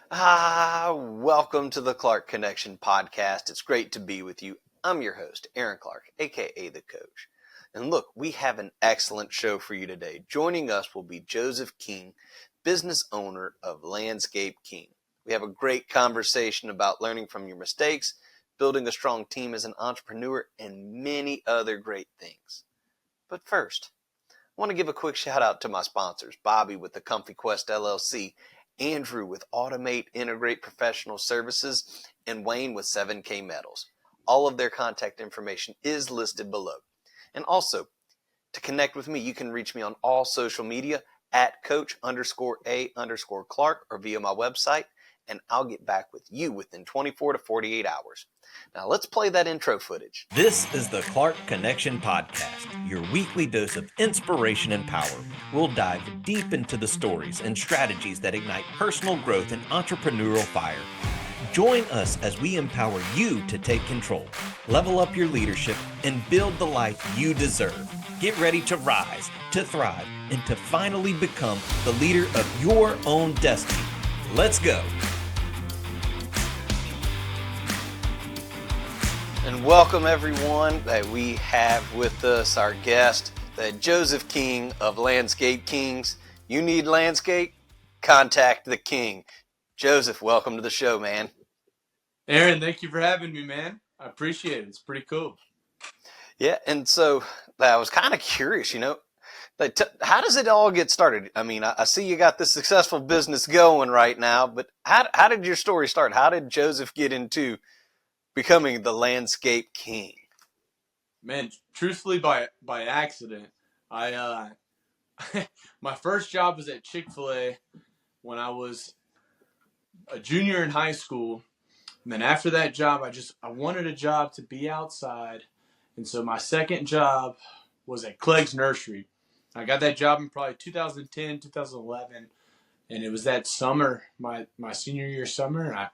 Welcome to the Clark Connection podcast. It's great to be with you. I'm your host, Aaron Clark, aka The Coach. And look, we have an excellent show for you today. Joining us will be Joseph King, business owner of Landscape King. We have a great conversation about learning from your mistakes, building a strong team as an entrepreneur, and many other great things. But first, I want to give a quick shout out to my sponsors, Bobby with the Comfy Quest LLC, Andrew with Automate Integrate Professional Services, and Wayne with 7K Metals. All of their contact information is listed below. And also, to connect with me, you can reach me on all social media at coach_A_Clark or via my website, and I'll get back with you within 24 to 48 hours. Now let's play that intro footage. This is the Clark Connection Podcast, your weekly dose of inspiration and power. We'll dive deep into the stories and strategies that ignite personal growth and entrepreneurial fire. Join us as we empower you to take control, level up your leadership, and build the life you deserve. Get ready to rise, to thrive, and to finally become the leader of your own destiny. Let's go. And welcome everyone. We have with us our guest, Joseph King of Landscape Kings. You need landscape? Contact the King. Joseph, welcome to the show, man. Aaron, thank you for having me, man. I appreciate it. It's pretty cool. Yeah, and so I was kind of curious, how does it all get started? I mean, I see you got this successful business going right now, but how did your story start? How did Joseph get into becoming the Landscape King? Man, truthfully, by accident. I my first job was at Chick-fil-A when I was a junior in high school. And then after that job, I wanted a job to be outside. And so my second job was at Clegg's Nursery. I got that job in probably 2010, 2011. And it was that summer, my senior year summer. And I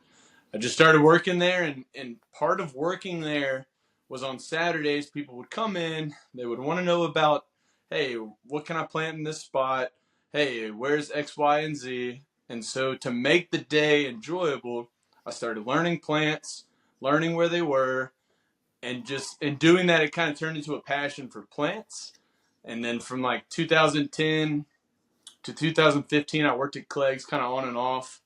just started working there. And part of working there was on Saturdays, people would come in. They would want to know about, hey, what can I plant in this spot? Hey, where's X, Y, and Z? And so to make the day enjoyable, I started learning plants, learning where they were, and just in doing that, it kind of turned into a passion for plants. And then from like 2010 to 2015, I worked at Clegg's kind of on and off,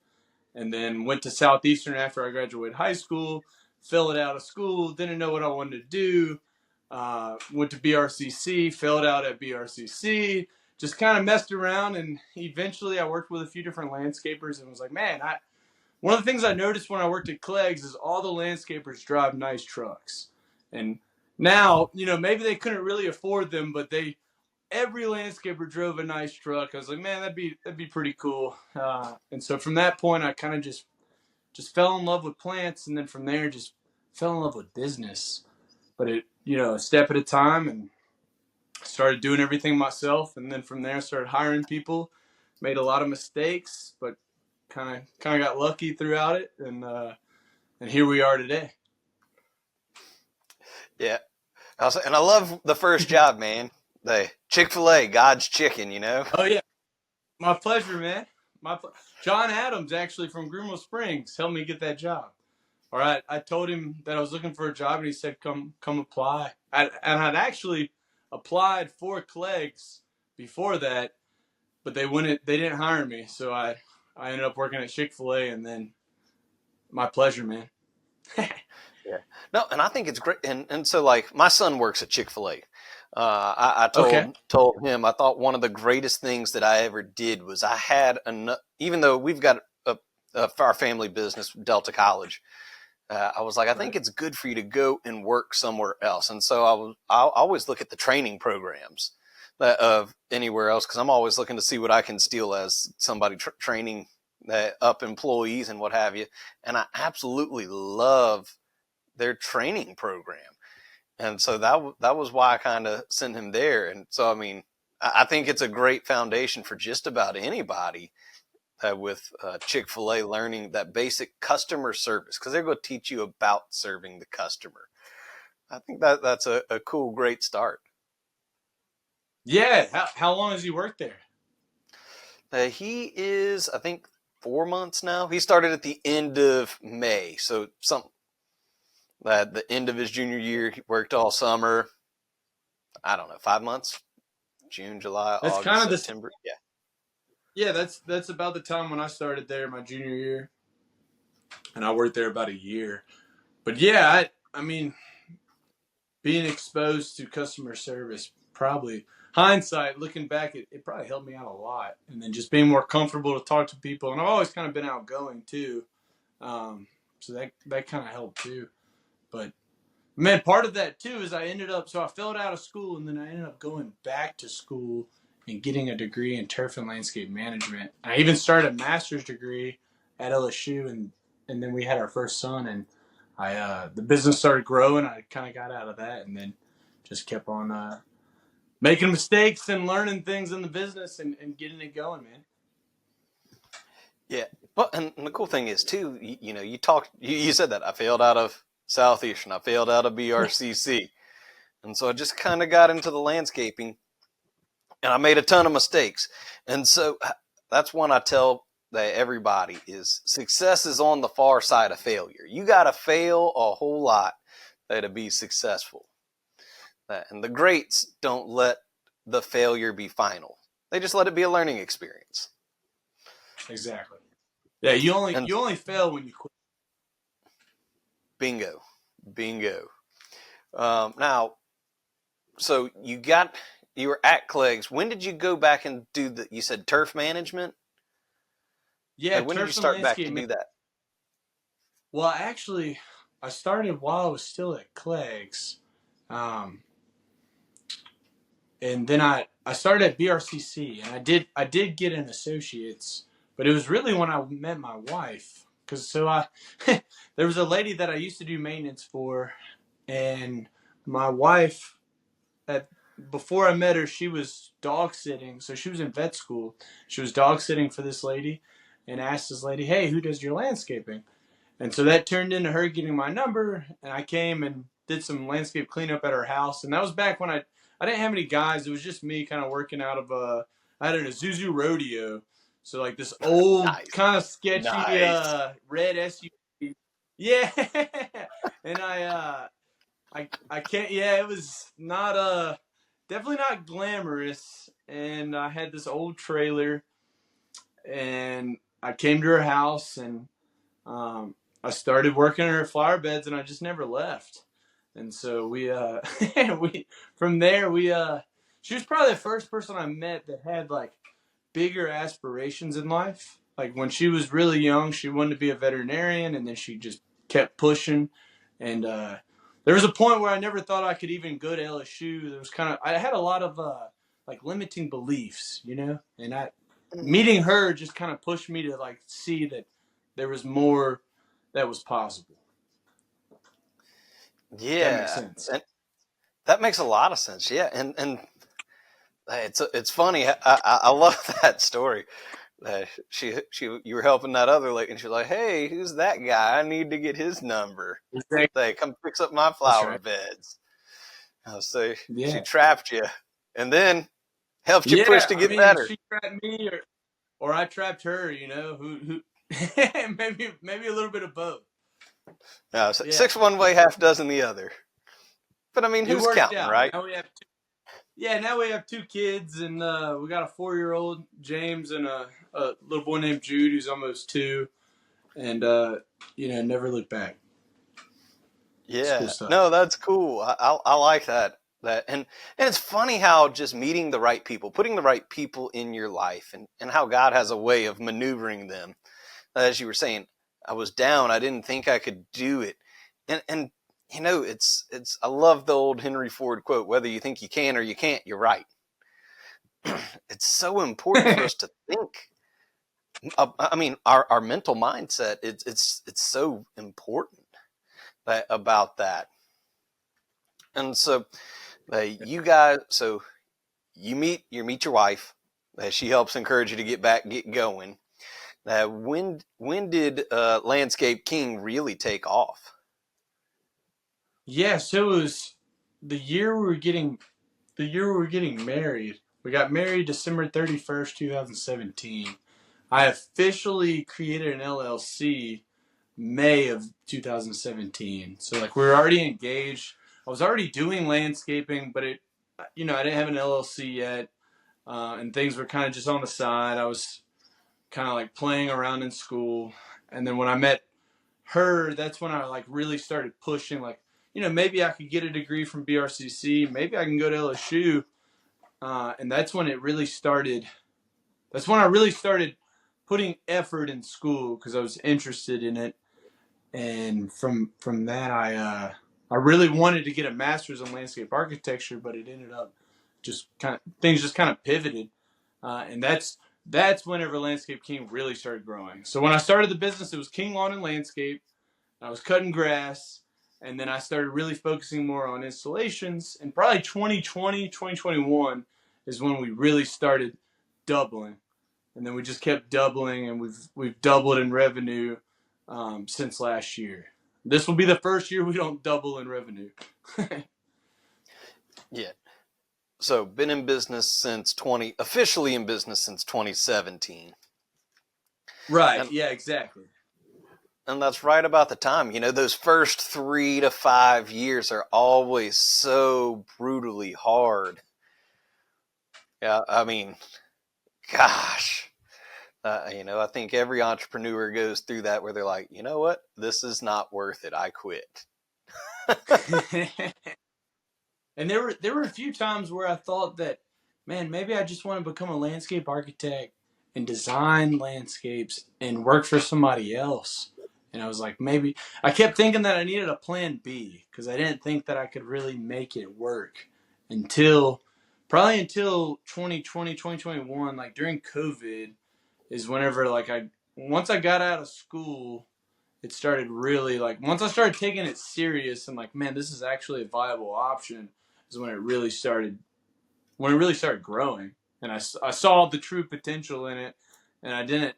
and then went to Southeastern after I graduated high school, fell it out of school, didn't know what I wanted to do, went to BRCC, failed out at BRCC, just kind of messed around, and eventually I worked with a few different landscapers and was like, man, one of the things I noticed when I worked at Clegg's is all the landscapers drive nice trucks. And now, maybe they couldn't really afford them, but every landscaper drove a nice truck. I was like, man, that'd be pretty cool. And so from that point, I kind of just fell in love with plants, and then from there, just fell in love with business. But a step at a time, and started doing everything myself. And then from there, started hiring people, made a lot of mistakes, but kind of got lucky throughout it, and here we are today. Yeah. And I love the first job, man. The Chick-fil-A, God's chicken, Oh, yeah. My pleasure, man. John Adams, actually, from Greenville Springs, helped me get that job. All right. I told him that I was looking for a job, and he said, come apply. And I'd actually applied for Clegg's before that, but they didn't hire me. So I ended up working at Chick-fil-A, and then my pleasure, man. Yeah. No, and I think it's great. And so, like, my son works at Chick-fil-A. I told him I thought one of the greatest things that I ever did was I had even though we've got our family business, Delta College, I was like, I think it's good for you to go and work somewhere else. And so I always look at the training programs of anywhere else, because I'm always looking to see what I can steal as somebody training up employees and what have you. And I absolutely love their training program. And so that was why I kind of sent him there. And so, I mean, I think it's a great foundation for just about anybody with Chick-fil-A, learning that basic customer service, because they're going to teach you about serving the customer. I think that's a cool, great start. Yeah. How long has he worked there? He is, I think, 4 months now. He started at the end of May, so something at the end of his junior year. He worked all summer. I don't know, 5 months. June, July, That's August, kind of September. Yeah. yeah, that's about the time when I started there, my junior year, and I worked there about a year. But yeah, I mean, being exposed to customer service, probably hindsight, looking back, it probably helped me out a lot. And then just being more comfortable to talk to people, and I've always kind of been outgoing too, so that kind of helped too. But man, part of that too is I failed out of school, and then I ended up going back to school and getting a degree in turf and landscape management. I even started a master's degree at LSU, and then we had our first son, and the business started growing. I kind of got out of that, and then just kept on making mistakes and learning things in the business and getting it going, man. Yeah. Well, and the cool thing is too, you said that I failed out of Southeastern, I failed out of BRCC. And so I just kind of got into the landscaping and I made a ton of mistakes. And so that's when I tell that everybody is success is on the far side of failure. You got to fail a whole lot to be successful. And the greats don't let the failure be final. They just let it be a learning experience. Exactly. Yeah, you only fail when you quit. Bingo. Now, so you were at Clegg's. When did you go back and do you said turf management? Yeah, when did you start back to do that? Well, actually, I started while I was still at Clegg's. And then I started at BRCC, and I did get an associate's, but it was really when I met my wife, because there was a lady that I used to do maintenance for, and my wife before I met her, she was dog sitting, so she was in vet school. She was dog sitting for this lady, and asked this lady, "Hey, who does your landscaping?" And so that turned into her getting my number, and I came and did some landscape cleanup at her house. And that was back when I didn't have any guys. It was just me kind of working out of I had an Isuzu Rodeo. So like this old Nice. kind of sketchy red SUV. Yeah. And I can't, yeah, it was not definitely not glamorous. And I had this old trailer, and I came to her house, and I started working on her flower beds, and I just never left. And so we from there she was probably the first person I met that had like bigger aspirations in life. Like when she was really young, she wanted to be a veterinarian, and then she just kept pushing. And there was a point where I never thought I could even go to LSU. There was I had a lot of like limiting beliefs, and meeting her just kind of pushed me to like see that there was more that was possible. Yeah, that makes sense. And that makes a lot of sense. Yeah, and it's funny. I love that story. You were helping that other lady, and she's like, "Hey, who's that guy? I need to get his number. Exactly. They come fix up my flower beds." So Yeah. she trapped you, and then helped you push to get better. She trapped me, or I trapped her. Who maybe a little bit of both. No, 6 one way, half dozen the other. But I mean, who's counting, out, right? Now we have 2 kids, and we got a 4-year-old James and a little boy named Jude who's almost 2, and never look back. Yeah, no, that's cool. I like that. And it's funny how just meeting the right people, putting the right people in your life, and how God has a way of maneuvering them. As you were saying, I was down. I didn't think I could do it. And it's I love the old Henry Ford quote, whether you think you can or you can't, you're right. It's so important for us to think. I mean, our mental mindset, it's so important about that. And so you guys, so you meet your wife. She helps encourage you to get going. When did Landscape King really take off? Yeah, so it was the year we were getting married. We got married December 31st, 2017. I officially created an LLC May of 2017. So like we were already engaged. I was already doing landscaping, but I didn't have an LLC yet, and things were kind of just on the side. I was kind of like playing around in school, and then when I met her, that's when I like really started pushing. Like, maybe I could get a degree from BRCC. Maybe I can go to LSU, and that's when it really started. That's when I really started putting effort in school because I was interested in it, and from that I really wanted to get a master's in landscape architecture, but it ended up things just kind of pivoted, and that's whenever Landscape King really started growing. So when I started the business, it was King Lawn and Landscape. I was cutting grass, and then I started really focusing more on installations. And probably 2020, 2021 is when we really started doubling, and then we just kept doubling, and we've doubled in revenue since last year. This will be the first year we don't double in revenue. Yeah. So been in business since officially in business since 2017. Right. And, Yeah, exactly. and that's right about the time. Those first 3 to 5 years are always so brutally hard. Yeah, I mean, gosh. I think every entrepreneur goes through that where they're like, you know what? This is not worth it. I quit. And there were a few times where I thought that, man, maybe I just want to become a landscape architect and design landscapes and work for somebody else. And I was like, maybe I kept thinking that I needed a plan B because I didn't think that I could really make it work until 2020, 2021, like during COVID is whenever like once I got out of school, it started really like once I started taking it serious and like, man, this is actually a viable option is when it really started growing, and I saw the true potential in it, and I didn't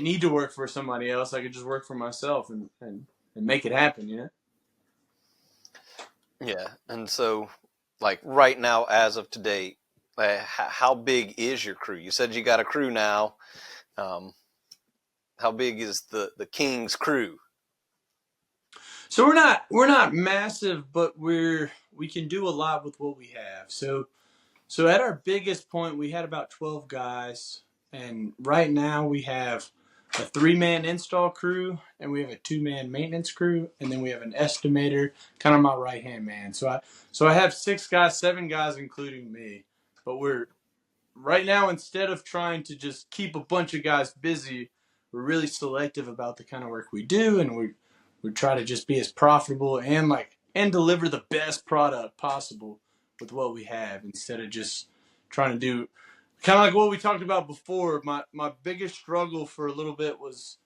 need to work for somebody else. I could just work for myself and make it happen. Yeah. And so, like right now, as of today, how big is your crew? You said you got a crew now. How big is the King's crew? So we're not massive, but we can do a lot with what we have. So at our biggest point, we had about 12 guys, and right now we have a 3-man install crew, and we have a 2-man maintenance crew, and then we have an estimator, kind of my right hand man. So I have 6 guys, 7 guys, including me. But we're right now, instead of trying to just keep a bunch of guys busy, we're really selective about the kind of work we do, and we try to just be as profitable and deliver the best product possible with what we have instead of just trying to do kind of like what we talked about before. My biggest struggle for a little bit was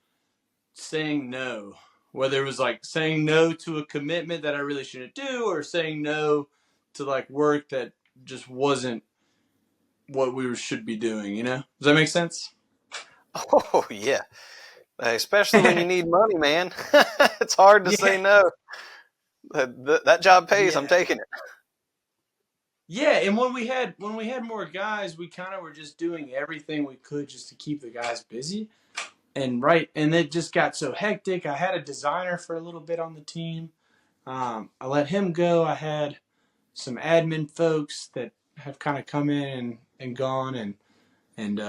saying no, whether it was like saying no to a commitment that I really shouldn't do or saying no to like work that just wasn't what we should be doing. Does that make sense? Oh yeah, especially when you need money, man. It's hard to say Yeah. no. That job pays. I'm Yeah. taking it. Yeah, and when we had more guys, we kind of were just doing everything we could just to keep the guys busy. And it just got so hectic. I had a designer for a little bit on the team. I let him go. I had some admin folks that have kind of come in and gone, and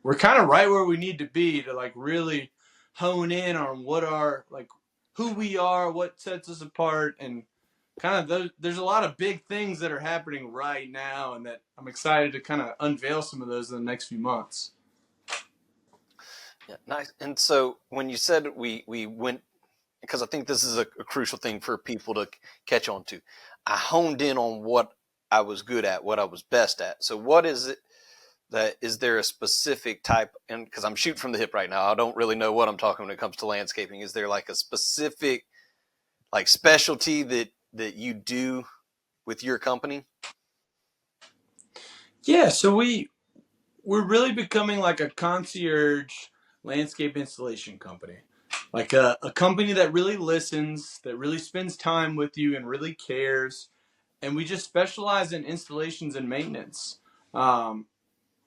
we're kind of right where we need to be to like really hone in on what our like who we are, what sets us apart, and kind of there's a lot of big things that are happening right now, and that I'm excited to kind of unveil some of those in the next few months. Yeah, nice. And so when you said we went, because I think this is a crucial thing for people to catch on to, I honed in on what I was good at, what I was best at. So what is it that is there a specific type? And because I'm shooting from the hip right now, I don't really know what I'm talking when it comes to landscaping. Is there like a specific like specialty that you do with your company? Yeah, so we're really becoming like a concierge landscape installation company. Like a company that really listens, that really spends time with you and really cares. And we just specialize in installations and maintenance,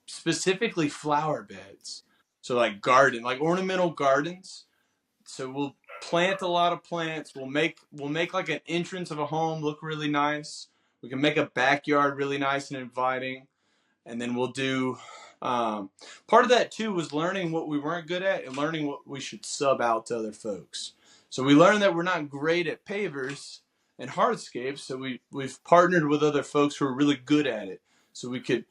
specifically flower beds. So like garden, like ornamental gardens. So we'll plant a lot of plants. We'll make like an entrance of a home look really nice. We can make a backyard really nice and inviting. And then we'll do part of that too was learning what we weren't good at and learning what we should sub out to other folks. So we learned that we're not great at pavers and hardscapes, so we've partnered with other folks who are really good at it. So we could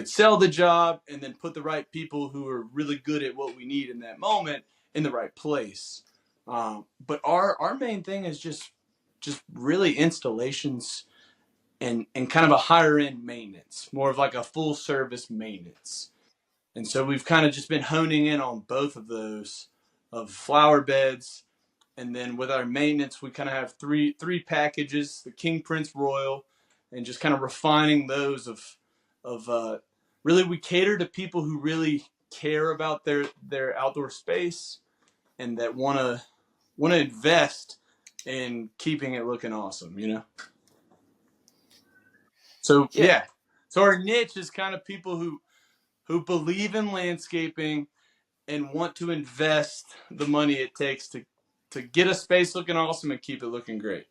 sell the job and then put the right people who are really good at what we need in that moment in the right place. But our main thing is just really installations and kind of a higher end maintenance, more of like a full service maintenance. And so we've kind of just been honing in on both of those of flower beds. And then with our maintenance, we kind of have three packages, the King Prince Royal, and just kind of refining those of really we cater to people who really care about their outdoor space and that want to invest in keeping it looking awesome, you know? So Yeah. yeah. So our niche is kind of people who believe in landscaping and want to invest the money it takes to get a space looking awesome and keep it looking great.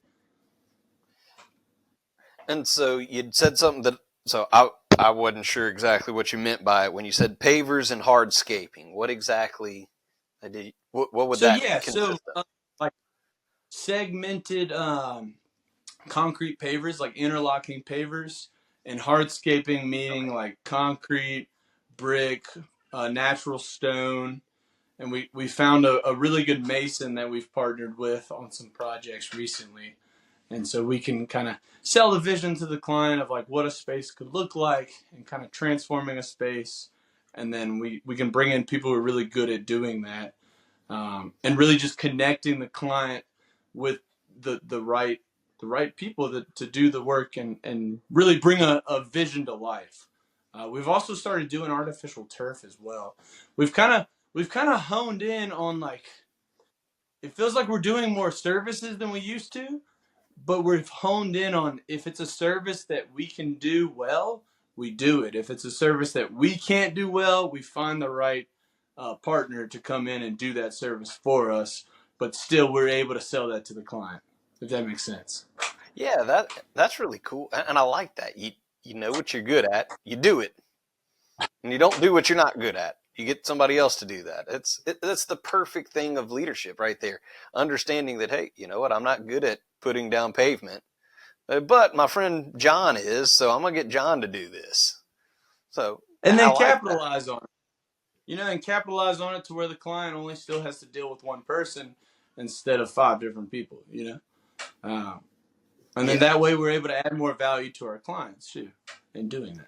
And so you'd said something that, so I wasn't sure exactly what you meant by it when you said pavers and hardscaping. What exactly what would So that yeah, so consist of? like segmented concrete pavers, like interlocking pavers, and hardscaping meaning like concrete, brick, natural stone. And we found a really good mason that we've partnered with on some projects recently. And so we can kind of sell the vision to the client of like what a space could look like and kind of transforming a space. And then we can bring in people who are really good at doing that, and really just connecting the client with the right people to do the work and really bring a vision to life. We've also started doing artificial turf as well. We've kind of honed in on like it feels like we're doing more services than we used to, but we've honed in on if it's a service that we can do well, we do it. If it's a service that we can't do well, we find the right partner to come in and do that service for us, but still we're able to sell that to the client, if that makes sense. Yeah, that's really cool, and I like that. You know what you're good at, you do it, and you don't do what you're not good at. You get somebody else to do that. That's the perfect thing of leadership right there. Understanding that, hey, you know what, I'm not good at putting down pavement, but my friend John is, so I'm gonna get John to do this. So And I then like that. capitalize on it. And capitalize on it to where the client only still has to deal with one person instead of five different people. And then Yeah. that way we're able to add more value to our clients too in doing that.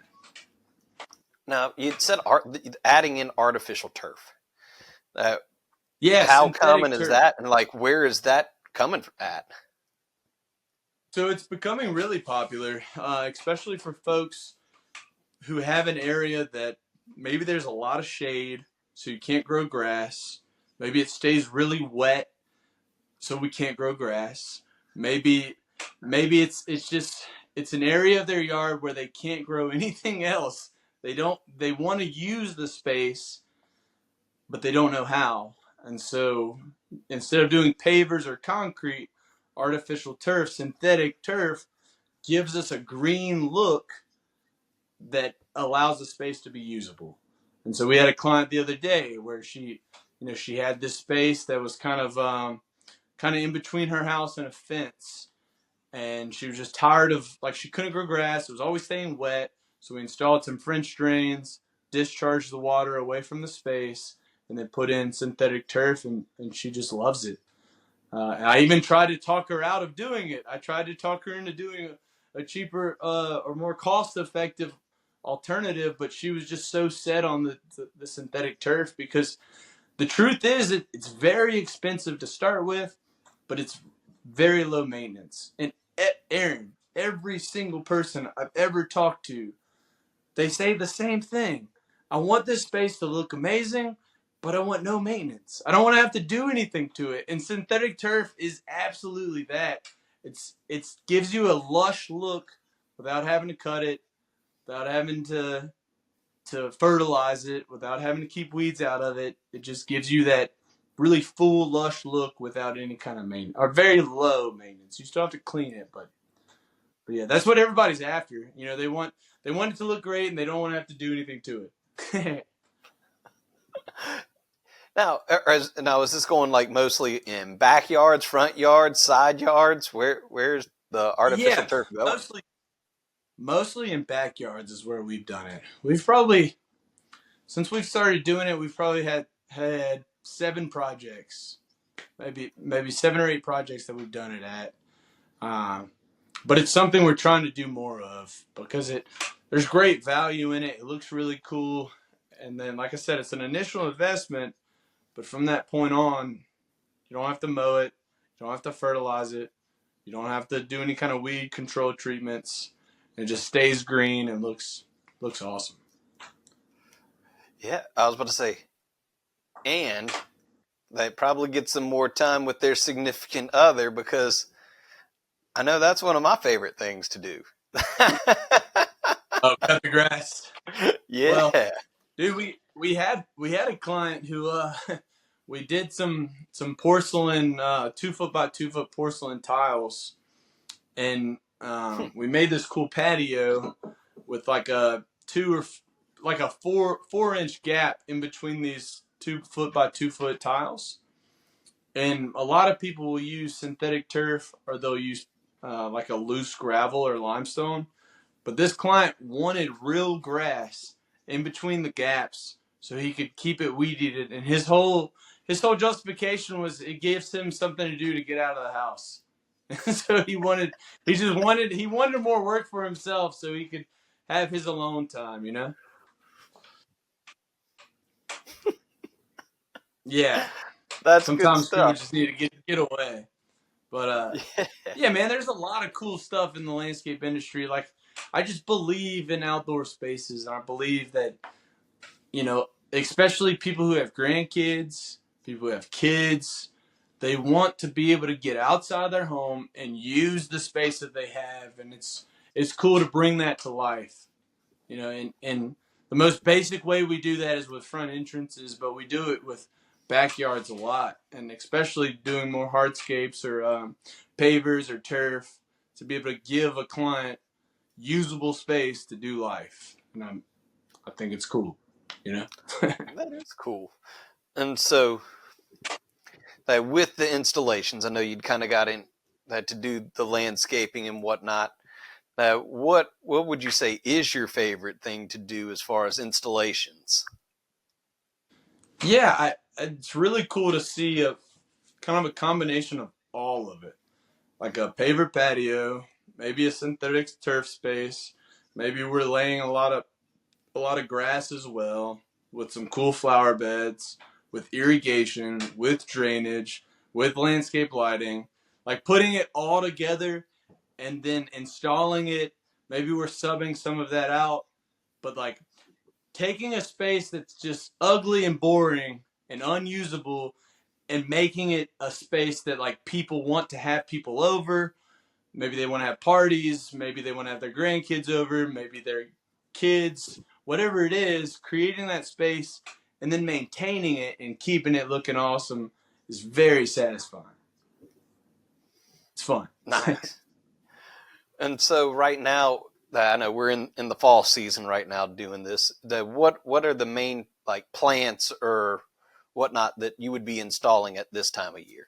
Now you said adding in artificial turf. Uh, Yeah, how synthetic common is turf. that, and like where is that coming at? So it's becoming really popular, especially for folks who have an area that maybe there's a lot of shade, so you can't grow grass. Maybe it stays really wet, so we can't grow grass. Maybe it's an area of their yard where they can't grow anything else. They want to use the space, but they don't know how. And so instead of doing pavers or concrete, artificial turf, synthetic turf gives us a green look that allows the space to be usable. And so we had a client the other day where she had this space that was kind of in between her house and a fence, and she was just tired of like she couldn't grow grass. It was always staying wet, so we installed some French drains, discharged the water away from the space, and then put in synthetic turf, and she just loves it. And I even tried to talk her out of doing it. I tried to talk her into doing a cheaper or more cost-effective alternative, but she was just so set on the synthetic turf because the truth is it's very expensive to start with, but it's very low maintenance. And Aaron, every single person I've ever talked to, they say the same thing. I want this space to look amazing, but I want no maintenance. I don't want to have to do anything to it. And synthetic turf is absolutely that. It gives you a lush look without having to cut it, without having to to fertilize it without having to keep weeds out of it. It just gives you that really full, lush look without any kind of maintenance, or very low maintenance. You still have to clean it, but yeah, that's what everybody's after. You know, they want it to look great, and they don't want to have to do anything to it. Now, is this going like mostly in backyards, front yards, side yards? Where's the artificial Yeah, turf going? mostly in backyards is where we've done it. We've probably, since we've started doing it, we've probably had 7 projects, maybe 7 or 8 projects that we've done it at. But it's something we're trying to do more of because there's great value in it. It looks really cool. And then, like I said, it's an initial investment, but from that point on, you don't have to mow it. You don't have to fertilize it. You don't have to do any kind of weed control treatments. It just stays green and looks awesome. Yeah, I was about to say, and they probably get some more time with their significant other, because I know that's one of my favorite things to do. Oh, cut the grass. Yeah. Well, dude, we had a client who we did some porcelain 2 foot by 2 foot porcelain tiles, and we made this cool patio with like a 4-inch gap in between these 2 foot by 2 foot tiles. And a lot of people will use synthetic turf, or they'll use like a loose gravel or limestone. But this client wanted real grass in between the gaps so he could keep it weed eated. And his whole justification was it gives him something to do to get out of the house. So he wanted more work for himself so he could have his alone time, you know? Yeah. That's Sometimes good people stuff. just need to get away. But yeah, man, there's a lot of cool stuff in the landscape industry. Like, I just believe in outdoor spaces, and I believe that, you know, especially people who have grandkids, people who have kids, they want to be able to get outside their home and use the space that they have, and it's cool to bring that to life, you know. And the most basic way we do that is with front entrances, but we do it with backyards a lot, and especially doing more hardscapes or pavers or turf to be able to give a client usable space to do life. And I think it's cool, you know. That is cool. And so, with the installations, I know you'd kind of got in that to do the landscaping and whatnot. What would you say is your favorite thing to do as far as installations? Yeah, it's really cool to see a kind of a combination of all of it, like a paver patio, maybe a synthetic turf space, maybe we're laying a lot of grass as well, with some cool flower beds, with irrigation, with drainage, with landscape lighting, like putting it all together and then installing it. Maybe we're subbing some of that out, but like taking a space that's just ugly and boring and unusable and making it a space that like people want to have people over. Maybe they want to have parties, maybe they want to have their grandkids over, maybe their kids, whatever it is, creating that space and then maintaining it and keeping it looking awesome is very satisfying. It's fun. Nice. And so right now, I know we're in the fall season right now doing this. What are the main like plants or whatnot that you would be installing at this time of year?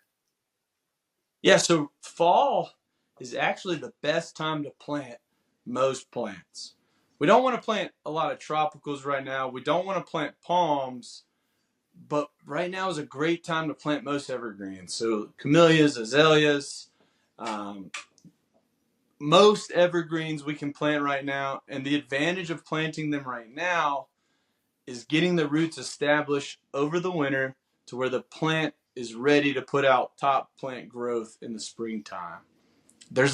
Yeah, so fall is actually the best time to plant most plants. We don't want to plant a lot of tropicals right now. We don't want to plant palms, but right now is a great time to plant most evergreens. So camellias, azaleas, most evergreens we can plant right now. And the advantage of planting them right now is getting the roots established over the winter to where the plant is ready to put out top plant growth in the springtime. There's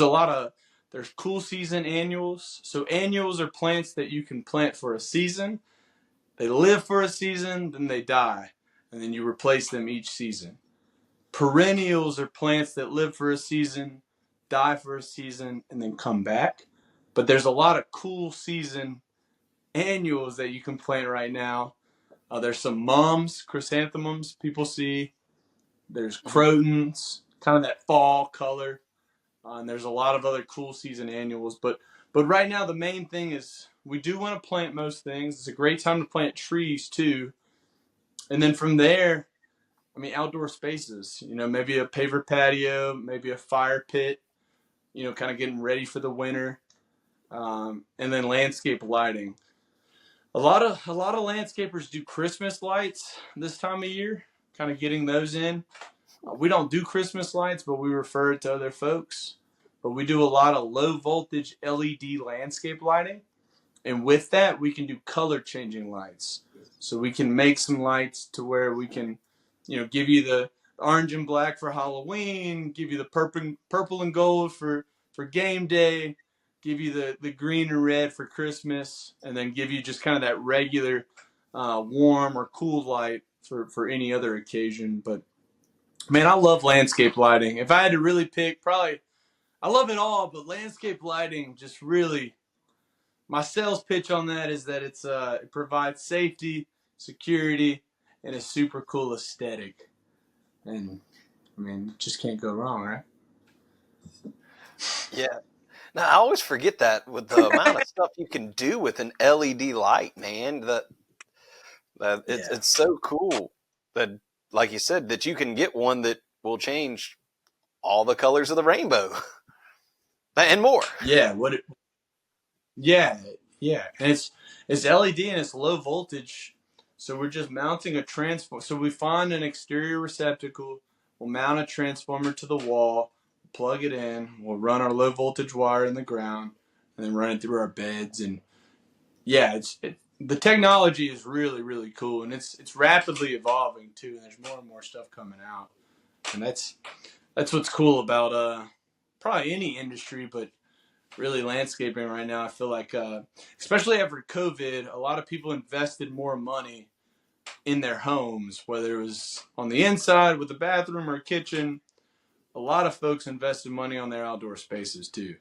cool season annuals. So annuals are plants that you can plant for a season. They live for a season, then they die, and then you replace them each season. Perennials are plants that live for a season, die for a season, and then come back. But there's a lot of cool season annuals that you can plant right now. There's some mums, chrysanthemums people see. There's Mhm. crotons, kind of that fall color. And there's a lot of other cool season annuals. But right now, the main thing is we do want to plant most things. It's a great time to plant trees, too. And then from there, I mean, outdoor spaces, maybe a paver patio, maybe a fire pit, kind of getting ready for the winter. And then landscape lighting. A lot of landscapers do Christmas lights this time of year, kind of getting those in. We don't do Christmas lights, but we refer it to other folks. But we do a lot of low voltage LED landscape lighting. And with that, we can do color changing lights. So we can make some lights to where we can, give you the orange and black for Halloween, give you the purple and gold for game day, give you the green and red for Christmas, and then give you just kind of that regular warm or cool light for any other occasion. But man, I love landscape lighting. If I had to really pick, probably I love it all, but landscape lighting just really, my sales pitch on that is that it provides safety, security, and a super cool aesthetic. And I mean, just can't go wrong, right? Yeah. Now I always forget that with the amount of stuff you can do with an LED light, man. That it's Yeah. it's so cool that, like you said, that you can get one that will change all the colors of the rainbow and more. Yeah. Yeah. Yeah. And it's LED and it's low voltage. So we're just mounting a transformer. So we find an exterior receptacle. We'll mount a transformer to the wall, plug it in. We'll run our low voltage wire in the ground, and then run it through our beds. And yeah, the technology is really really cool, and it's rapidly evolving too. And there's more and more stuff coming out, and that's what's cool about probably any industry, but really landscaping right now. I feel like especially after COVID, a lot of people invested more money in their homes, whether it was on the inside with a bathroom or a kitchen. A lot of folks invested money on their outdoor spaces too.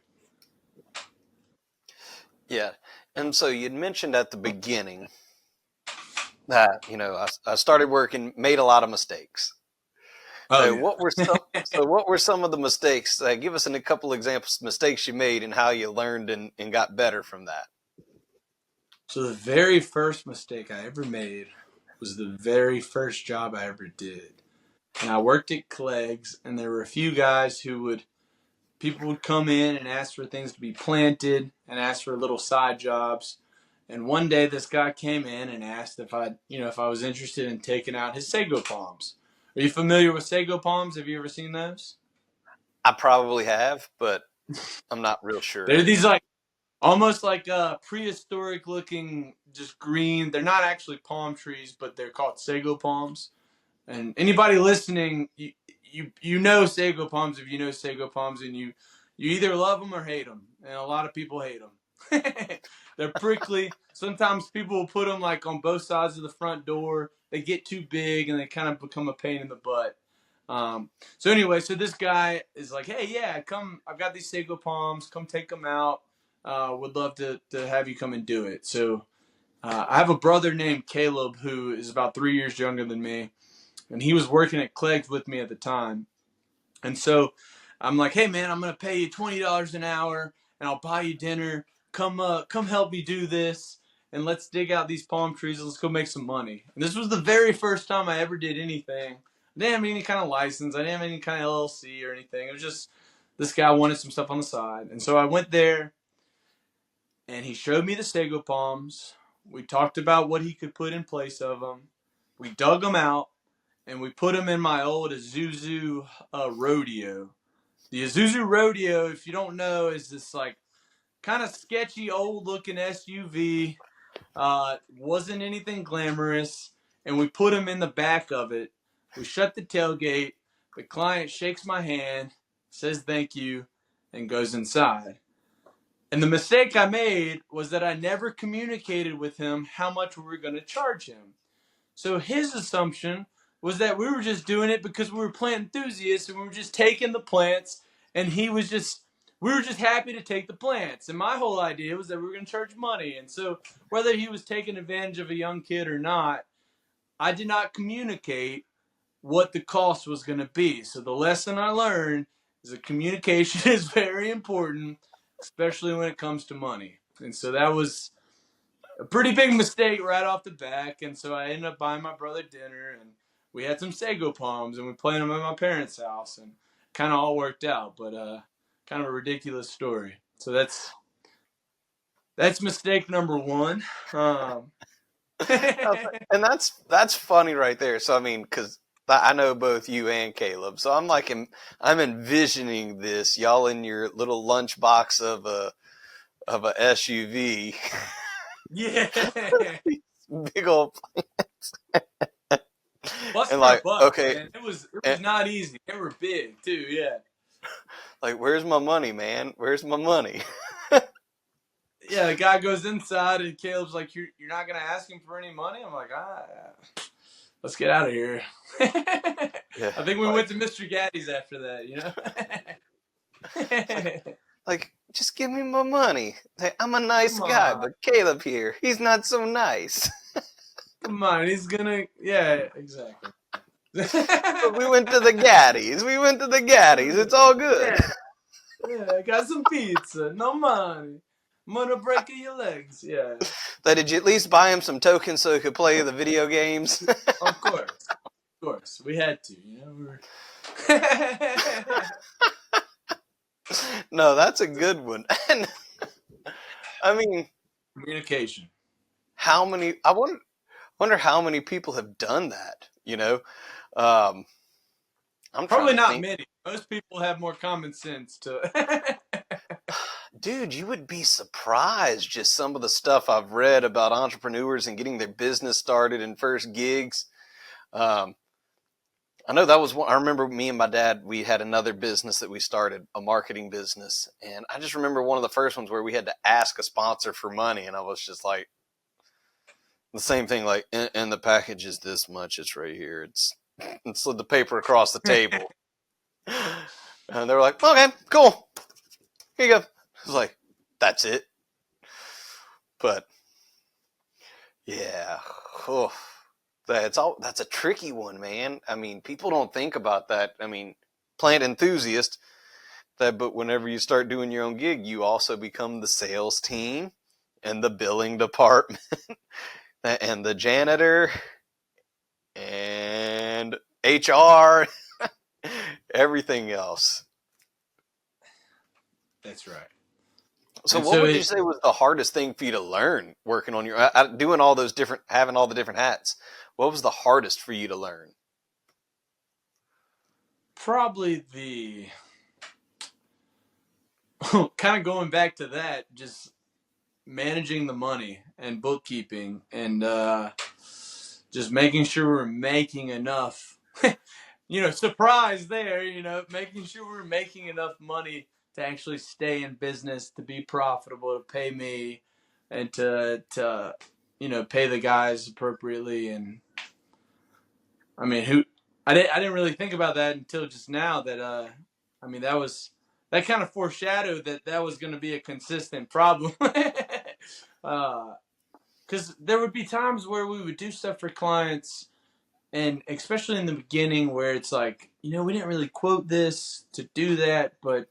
Yeah. And so you'd mentioned at the beginning that, I started working, made a lot of mistakes. Oh So yeah. what were some of the mistakes? Give us a couple examples of mistakes you made and how you learned and got better from that. So the very first mistake I ever made was the very first job I ever did. And I worked at Clegg's, and there were a few guys people would come in and ask for things to be planted and ask for little side jobs. And one day this guy came in and asked if I was interested in taking out his sago palms. Are you familiar with sago palms? Have you ever seen those? I probably have, but I'm not real sure. They're these like almost like prehistoric looking, just green. They're not actually palm trees, but they're called sago palms. And anybody listening, you know sago palms if you know sago palms, and you either love them or hate them. And a lot of people hate them. They're prickly. Sometimes people will put them like on both sides of the front door. They get too big and they kind of become a pain in the butt. So anyway, so this guy is like, hey, yeah, come. I've got these sago palms. Come take them out. Would love to have you come and do it. So I have a brother named Caleb who is about 3 years younger than me, and he was working at Clegg's with me at the time. And so I'm like, hey man, I'm gonna pay you $20 an hour, and I'll buy you dinner. Come help me do this, and let's dig out these palm trees. Let's go make some money. And this was the very first time I ever did anything. I didn't have any kind of license. I didn't have any kind of LLC or anything. It was just this guy wanted some stuff on the side, and so I went there, and he showed me the sago palms. We talked about what he could put in place of them. We dug them out, and we put them in my old Isuzu Rodeo. The Isuzu Rodeo, if you don't know, is this like kind of sketchy old looking SUV. Wasn't anything glamorous, and we put them in the back of it. We shut the tailgate. The client shakes my hand, says thank you, and goes inside. And the mistake I made was that I never communicated with him how much we were going to charge him. So his assumption was that we were just doing it because we were plant enthusiasts and we were just taking the plants, and he was just we were just happy to take the plants. And my whole idea was that we were going to charge money. And so whether he was taking advantage of a young kid or not, I did not communicate what the cost was going to be. So the lesson I learned is that communication is very important, especially when it comes to money. And so that was a pretty big mistake right off the back. And so I ended up buying my brother dinner, and we had some sago palms, and we planted them at my parents' house, and kind of all worked out. But kind of a ridiculous story. So that's mistake number one. And that's funny right there. So I mean, because I know both you and Caleb, so I'm envisioning this, y'all in your little lunchbox of a SUV, Yeah. big old, Busting and our like, butts, okay, man. It was and, not easy. They were big too, yeah. like, where's my money, man? Where's my money? Yeah, the guy goes inside and Caleb's like, You're not gonna ask him for any money? I'm like, let's get out of here. Yeah, I think we went to Mr. Gaddy's after that, you know? like, just give me my money. Hey, I'm a nice Come guy, on. but Caleb here, he's not so nice. Come on, he's gonna yeah, exactly. But we went to the Gaddies. It's all good. Yeah, I got some pizza. No money. I'm gonna break your legs. Yeah. So did you at least buy him some tokens so he could play the video games? Of course. We had to, you know. We were... No, that's a good one. And I mean, Communication. I wonder how many people have done that, you know? I'm Probably trying to not think. many. Most people have more common sense to. Dude, you would be surprised just some of the stuff I've read about entrepreneurs and getting their business started and first gigs. Um, I know that was one. I remember me and my dad, we had another business that we started, a marketing business. And I just remember one of the first ones where we had to ask a sponsor for money. And I was just like, the same thing, like, and the package is this much. It's right here. And slid the paper across the table. And they were like, okay, cool. Here you go. I was like, that's it. But yeah, oh, that's a tricky one, man. I mean, people don't think about that. I mean, plant enthusiast, but whenever you start doing your own gig, you also become the sales team and the billing department and the janitor and HR, everything else. That's right. So what would you say was the hardest thing for you to learn working on your doing all those different, having all the different hats? What was the hardest for you to learn? Probably the kind of going back to that, just managing the money and bookkeeping and just making sure we're making enough. Surprise there, making sure we're making enough money to actually stay in business, to be profitable, to pay me, and to pay the guys appropriately. And I mean, I didn't really think about that until just now. That that kind of foreshadowed that was going to be a consistent problem. Because there would be times where we would do stuff for clients, and especially in the beginning where it's like, we didn't really quote this to do that, but,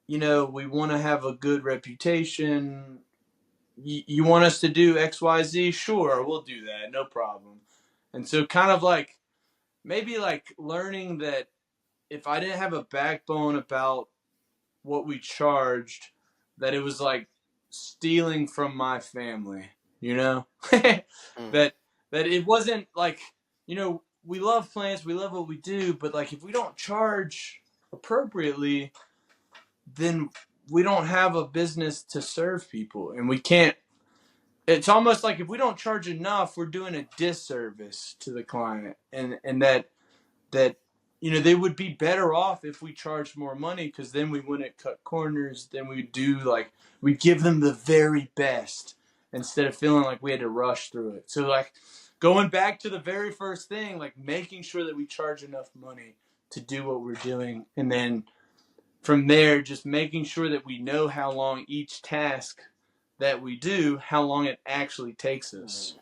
we want to have a good reputation. You want us to do X, Y, Z? Sure, we'll do that. No problem. And so kind of like, maybe like learning that if I didn't have a backbone about what we charged, that it was like stealing from my family, that it wasn't like, we love plants, we love what we do, but like if we don't charge appropriately, then we don't have a business to serve people, and we can't. It's almost like if we don't charge enough, we're doing a disservice to the client, and that they would be better off if we charged more money, because then we wouldn't cut corners. Then we give them the very best instead of feeling like we had to rush through it. So like going back to the very first thing, like making sure that we charge enough money to do what we're doing, and then from there, just making sure that we know how long each task that we do, how long it actually takes us.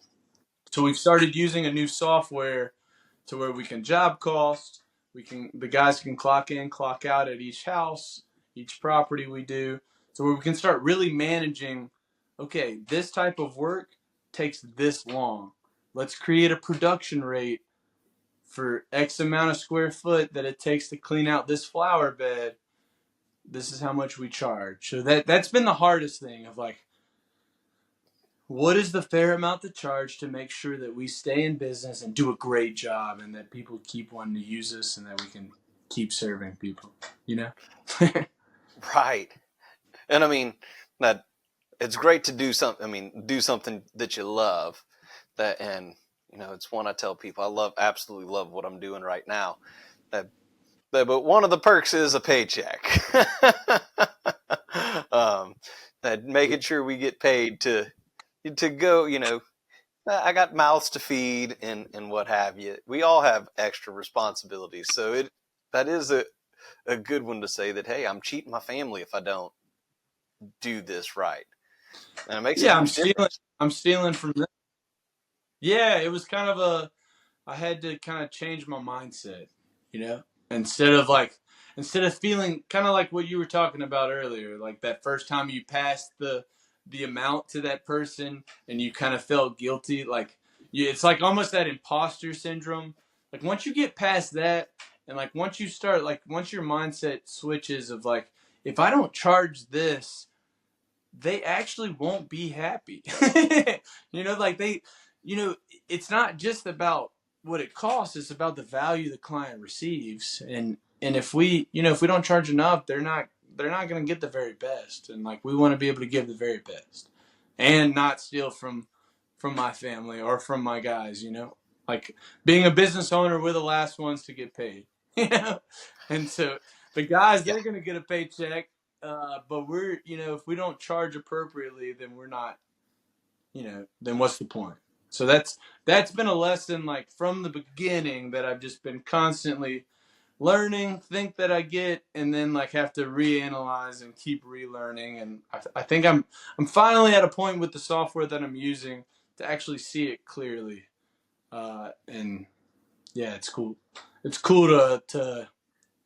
So we've started using a new software to where we can job cost, the guys can clock in, clock out at each house, each property we do, so where we can start really managing, okay, this type of work takes this long. Let's create a production rate for X amount of square foot that it takes to clean out this flower bed. This is how much we charge. So that's been the hardest thing of like, what is the fair amount to charge to make sure that we stay in business and do a great job and that people keep wanting to use us and that we can keep serving people, you know? Right. And I mean, that it's great to do something. I mean, do something that you love. And it's one I tell people. Absolutely love what I'm doing right now. But one of the perks is a paycheck. That making sure we get paid to go. I got mouths to feed and what have you. We all have extra responsibilities, so that is a good one to say that, hey, I'm cheating my family if I don't do this right. And it makes a huge difference. I'm stealing from them. Yeah, it was kind of I had to kind of change my mindset, you know, instead of feeling kind of like what you were talking about earlier, like that first time you passed the amount to that person and you kind of felt guilty, it's like almost that imposter syndrome. Like once you get past that, and like once your mindset switches of like, if I don't charge this, they actually won't be happy. It's not just about what it costs, it's about the value the client receives. And if we don't charge enough, they're not going to get the very best. And like, we want to be able to give the very best and not steal from my family or from my guys, like being a business owner, we're the last ones to get paid, and so the guys, Yeah. they're going to get a paycheck. But we're, if we don't charge appropriately, then we're not, then what's the point? So that's been a lesson like from the beginning that I've just been constantly learning, think that I get, and then like have to reanalyze and keep relearning. And I think I'm finally at a point with the software that I'm using to actually see it clearly. And yeah, it's cool. It's cool to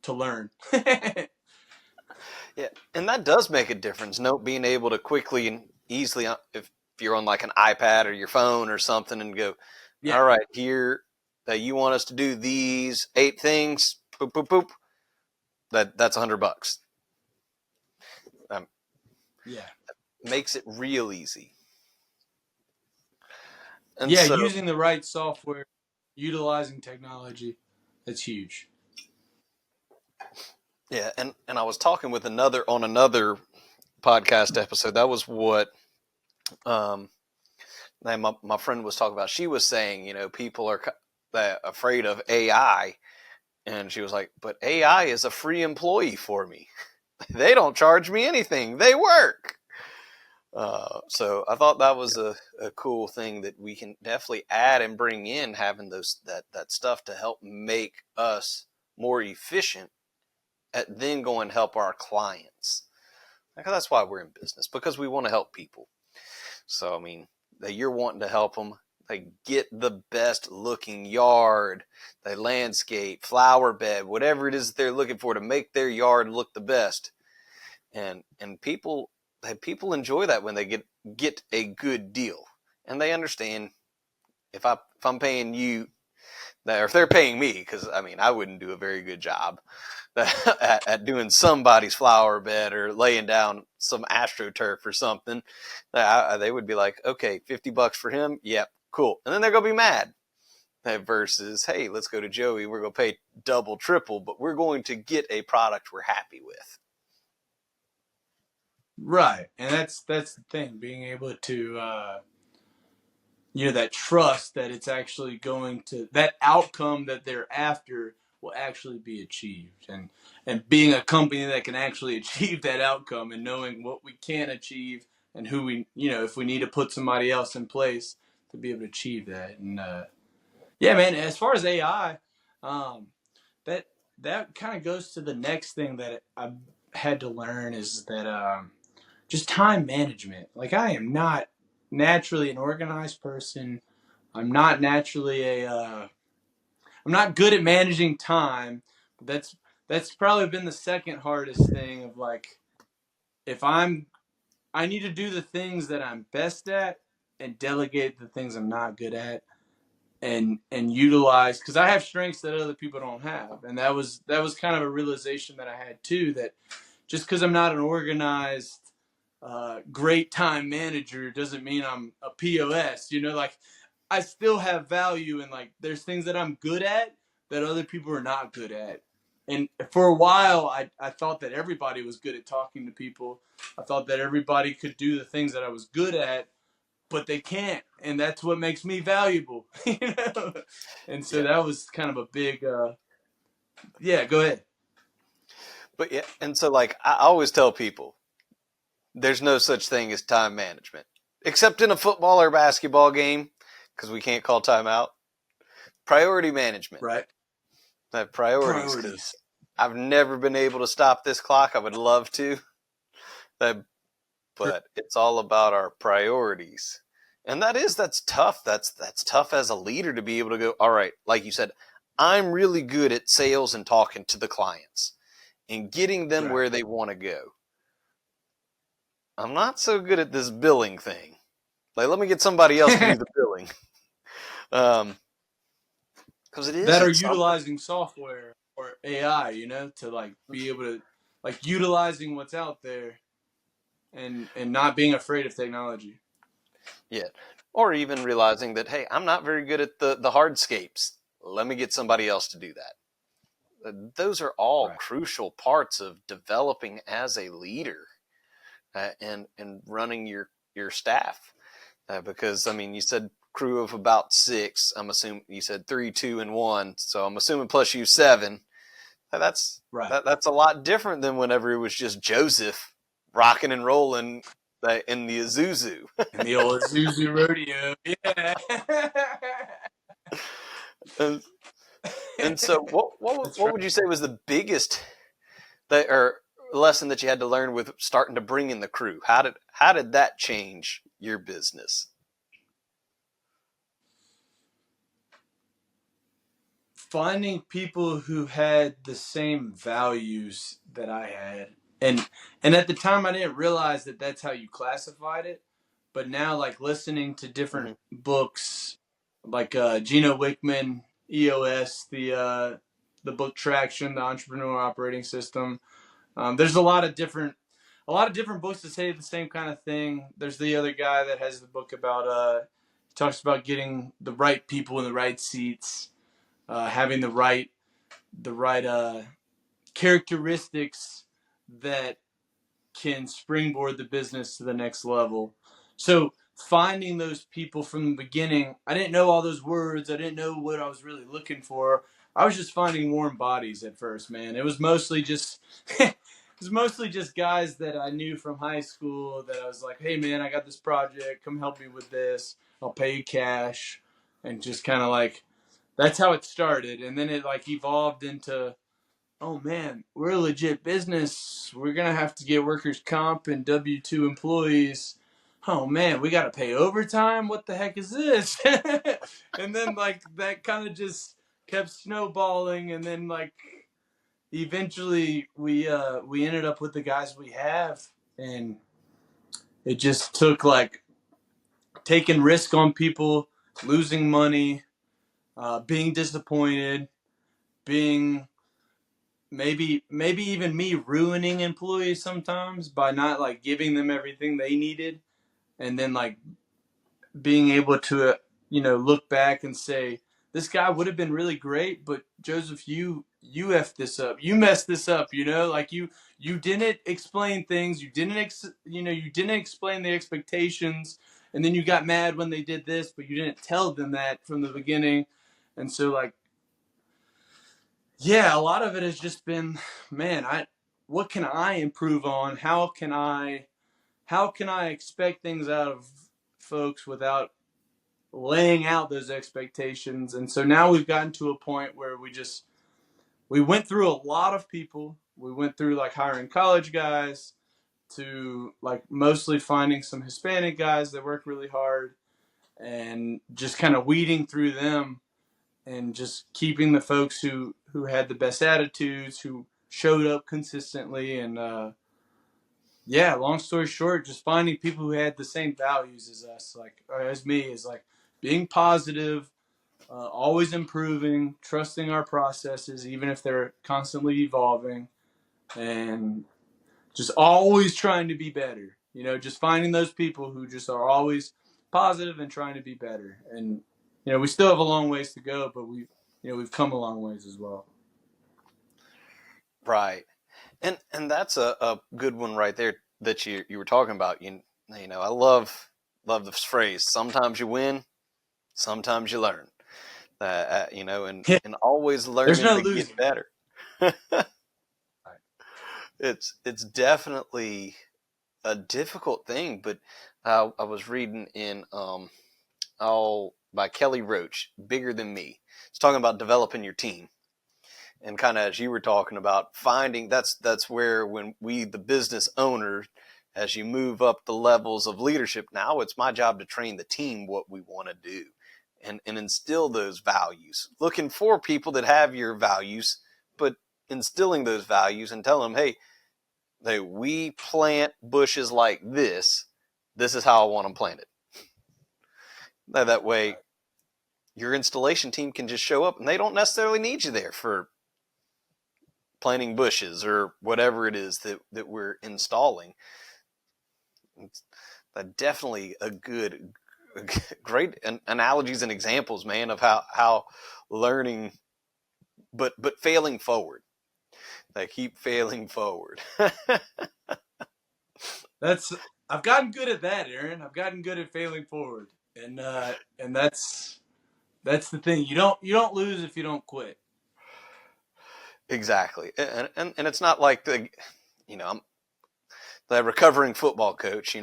learn. Yeah, and that does make a difference. Being able to quickly and easily, if you're on like an iPad or your phone or something, and go, Yeah. all right, here that you want us to do these 8 things, boop boop boop. That's $100. Yeah. Makes it real easy. And yeah, using the right software, utilizing technology, that's huge. Yeah, and I was talking with another podcast episode. That was what my friend was talking about. She was saying, people are afraid of AI, and she was like, but AI is a free employee for me. They don't charge me anything. They work. So I thought that was a cool thing that we can definitely add and bring in, having that stuff to help make us more efficient at then go and help our clients. Because that's why we're in business, because we want to help people. So, I mean, that you're wanting to help them. They get the best looking yard, they landscape, flower bed, whatever it is that they're looking for to make their yard look the best. And people enjoy that when they get a good deal. And they understand if I'm paying you, or if they're paying me, because I mean, I wouldn't do a very good job at doing somebody's flower bed or laying down some AstroTurf or something. They would be like, okay, $50 for him. Yep, cool. And then they're going to be mad. Versus, hey, let's go to Joey. We're going to pay double, triple, but we're going to get a product we're happy with. Right. And that's the thing, being able to, that trust that it's actually going to, that outcome that they're after will actually be achieved, and being a company that can actually achieve that outcome, and knowing what we can achieve and who we, if we need to put somebody else in place to be able to achieve that. And yeah, man, as far as AI, that kind of goes to the next thing that had to learn is that just time management. Like, I am not naturally an organized person. I'm not naturally I'm not good at managing time. That's probably been the second hardest thing of like, if I need to do the things that I'm best at and delegate the things I'm not good at, and utilize, because I have strengths that other people don't have. And that was kind of a realization that I had too, that just because I'm not an organized great time manager doesn't mean I'm a POS. Like, I still have value, and like, there's things that I'm good at that other people are not good at. And for a while, I thought that everybody was good at talking to people. I thought that everybody could do the things that I was good at, but they can't, and that's what makes me valuable. And so Yeah. that was kind of a big yeah, go ahead. But yeah, and so like I always tell people, there's no such thing as time management, except in a football or basketball game, because we can't call timeout. Priority management. Right. Priorities, Priorities. because I've never been able to stop this clock. I would love to, but it's all about our priorities. And that's tough. That's tough as a leader to be able to go, all right, like you said, I'm really good at sales and talking to the clients and getting them Right. where they want to go. I'm not so good at this billing thing. Like, let me get somebody else to do the billing. Because That are it's something. utilizing software or AI, to like be able to, like, utilizing what's out there, and not being afraid of technology. Yeah. Or even realizing that, hey, I'm not very good at the hardscapes. Let me get somebody else to do that. Those are all Right. crucial parts of developing as a leader, and running your staff. Because, I mean, you said crew of about 6. I'm assuming you said 3, 2, and 1. So I'm assuming plus you 7. That's Right. that's a lot different than whenever it was just Joseph rocking and rolling in the Azuzu. And the old Zuzu rodeo. Yeah. and, and so, That's what right. would you say was the biggest or lesson that you had to learn with starting to bring in the crew? How did that change your business? Finding people who had the same values that I had. And at the time I didn't realize that that's how you classified it, but now, like, listening to different Mm-hmm. books, like Gino Wickman, EOS, the book Traction, the Entrepreneur Operating System. There's a lot of different books that say the same kind of thing. There's the other guy that has the book about he talks about getting the right people in the right seats, having the right characteristics that can springboard the business to the next level. So finding those people from the beginning, I didn't know all those words. I didn't know what I was really looking for. I was just finding warm bodies at first, man. It was mostly just it was mostly just guys that I knew from high school that I was like, hey man, I got this project. Come help me with this. I'll pay you cash. And just kind of like, that's how it started. And then it like evolved into, oh man, we're a legit business. We're gonna have to get workers' comp and W-2 employees. Oh man, we gotta pay overtime. What the heck is this? And then like that kind of just kept snowballing, and then like eventually we ended up with the guys we have, and it just took like taking risk on people, losing money, being disappointed, being maybe even me ruining employees sometimes by not like giving them everything they needed, and then like being able to look back and say, this guy would have been really great, but Joseph, you effed this up, you messed this up, like you didn't explain things, you didn't explain the expectations, and then you got mad when they did this, but you didn't tell them that from the beginning. And so like, yeah, a lot of it has just been, man, what can I improve on? How can I expect things out of folks without laying out those expectations? And so now we've gotten to a point where we went through a lot of people. we went through like hiring college guys to like mostly finding some Hispanic guys that work really hard and just kind of weeding through them and just keeping the folks who had the best attitudes, who showed up consistently. And yeah, long story short, just finding people who had the same values as us, like or as me, is like being positive, always improving, trusting our processes, even if they're constantly evolving, and just always trying to be better. Just finding those people who just are always positive and trying to be better. And we still have a long ways to go, but we've come a long ways as well. Right. And that's a good one right there that you were talking about. I love this phrase. Sometimes you win, sometimes you learn. And always There's learning no to losing. get better. It's definitely a difficult thing, but I was reading in by Kelly Roach, Bigger Than Me. It's talking about developing your team. And kind of as you were talking about finding, that's where when we, the business owner, as you move up the levels of leadership, now it's my job to train the team what we want to do and instill those values. Looking for people that have your values, but instilling those values and telling them, hey, we plant bushes like this. This is how I want them planted. That way, your installation team can just show up and they don't necessarily need you there for planting bushes or whatever it is that we're installing. It's definitely a great analogies and examples, man, of how learning, but failing forward. They keep failing forward. I've gotten good at that, Aaron. I've gotten good at failing forward, and that's the thing. You don't lose if you don't quit. Exactly, and it's not like I'm the recovering football coach. We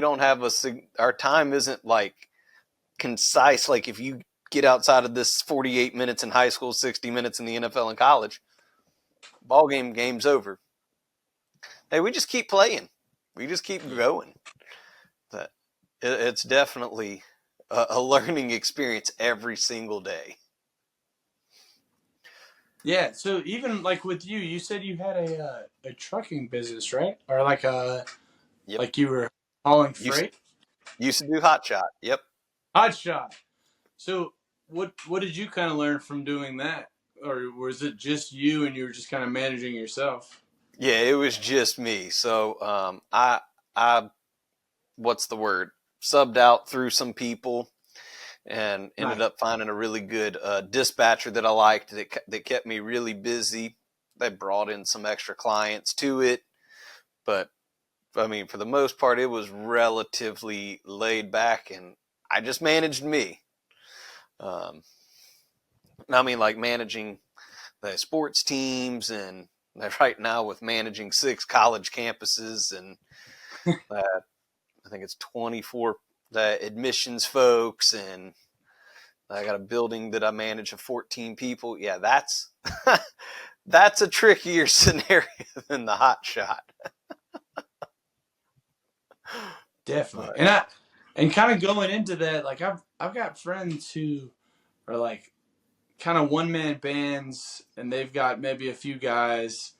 don't have our time isn't like concise. Like if you get outside of this 48 minutes in high school, 60 minutes in the NFL and college, game's over. Hey, we just keep playing. We just keep going. It's definitely a learning experience every single day. Yeah. So even like with you said you had a trucking business, right? Or like Yep. like you were hauling freight. Used to do hot shot. Yep. Hot shot. So what did you kind of learn from doing that, or was it just you and you were just kind of managing yourself? Yeah, it was just me. So I what's the word? Subbed out through some people and ended up finding a really good dispatcher that I liked that kept me really busy. They brought in some extra clients to it, but I mean, for the most part, it was relatively laid back, and I just managed me. I mean, like managing the sports teams, and right now with managing 6 college campuses, and I think it's 24 admissions folks, and I got a building that I manage of 14 people. Yeah, that's that's a trickier scenario than the hot shot. Definitely. And kind of going into that, like I've got friends who are like kind of one man bands, and they've got maybe a few guys,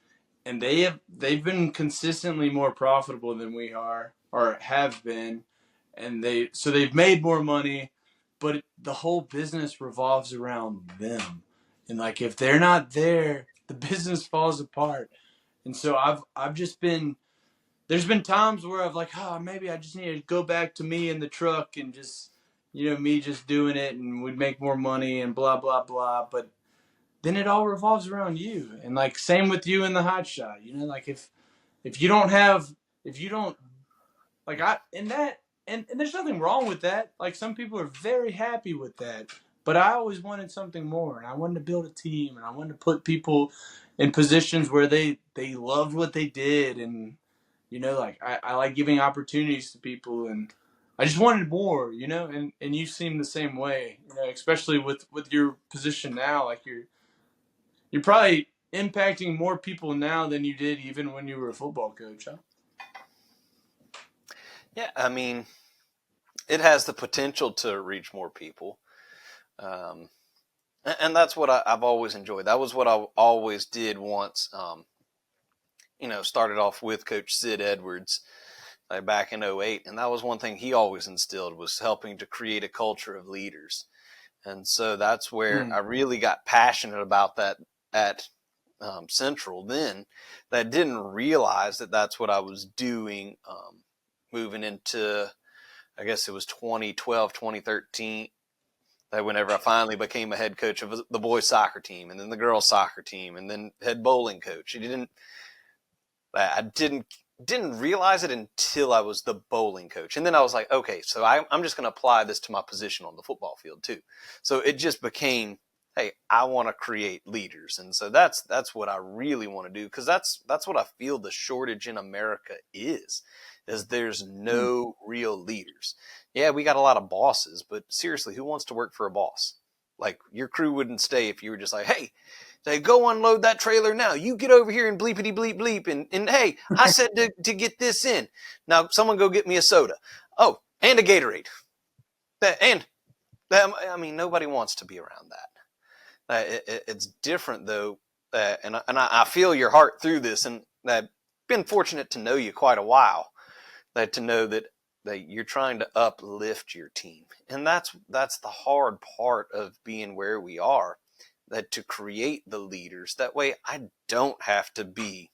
and they've been consistently more profitable than we are or have been, and they've made more money, but the whole business revolves around them, and like if they're not there, the business falls apart. And so I've just been there's been times where I've like, oh, maybe I just need to go back to me in the truck and just, me just doing it, and we'd make more money and blah, blah, blah. But then it all revolves around you. And like, same with you in the hot shot, like if you don't have, if you don't, like and there's nothing wrong with that. Like some people are very happy with that. But I always wanted something more, and I wanted to build a team, and I wanted to put people in positions where they loved what they did, and like I like giving opportunities to people, and I just wanted more, and you seem the same way, especially with your position now. Like you're probably impacting more people now than you did even when you were a football coach, huh? Yeah, I mean, it has the potential to reach more people. And that's what I've always enjoyed. That was what I always did once, started off with Coach Sid Edwards back in '08. And that was one thing he always instilled, was helping to create a culture of leaders. And so that's where I really got passionate about that at Central then. That I didn't realize that that's what I was doing moving into, I guess it was 2012, 2013. That whenever I finally became a head coach of the boys soccer team and then the girls soccer team and then head bowling coach. I didn't realize it until I was the bowling coach. And then I was like, okay, so I'm just going to apply this to my position on the football field too. So it just became, hey, I want to create leaders. And so that's what I really want to do. Cause that's what I feel the shortage in America is there's no real leaders. Yeah, we got a lot of bosses, but seriously, who wants to work for a boss? Like, your crew wouldn't stay if you were just like, hey, go unload that trailer now. You get over here and bleepity bleep bleep. And hey, I said to get this in. Now, someone go get me a soda. Oh, and a Gatorade. I mean, nobody wants to be around that. It's different, though. And I feel your heart through this. And I've been fortunate to know you quite a while. To know that you're trying to uplift your team. And that's the hard part of being where we are, that to create the leaders. That way I don't have to be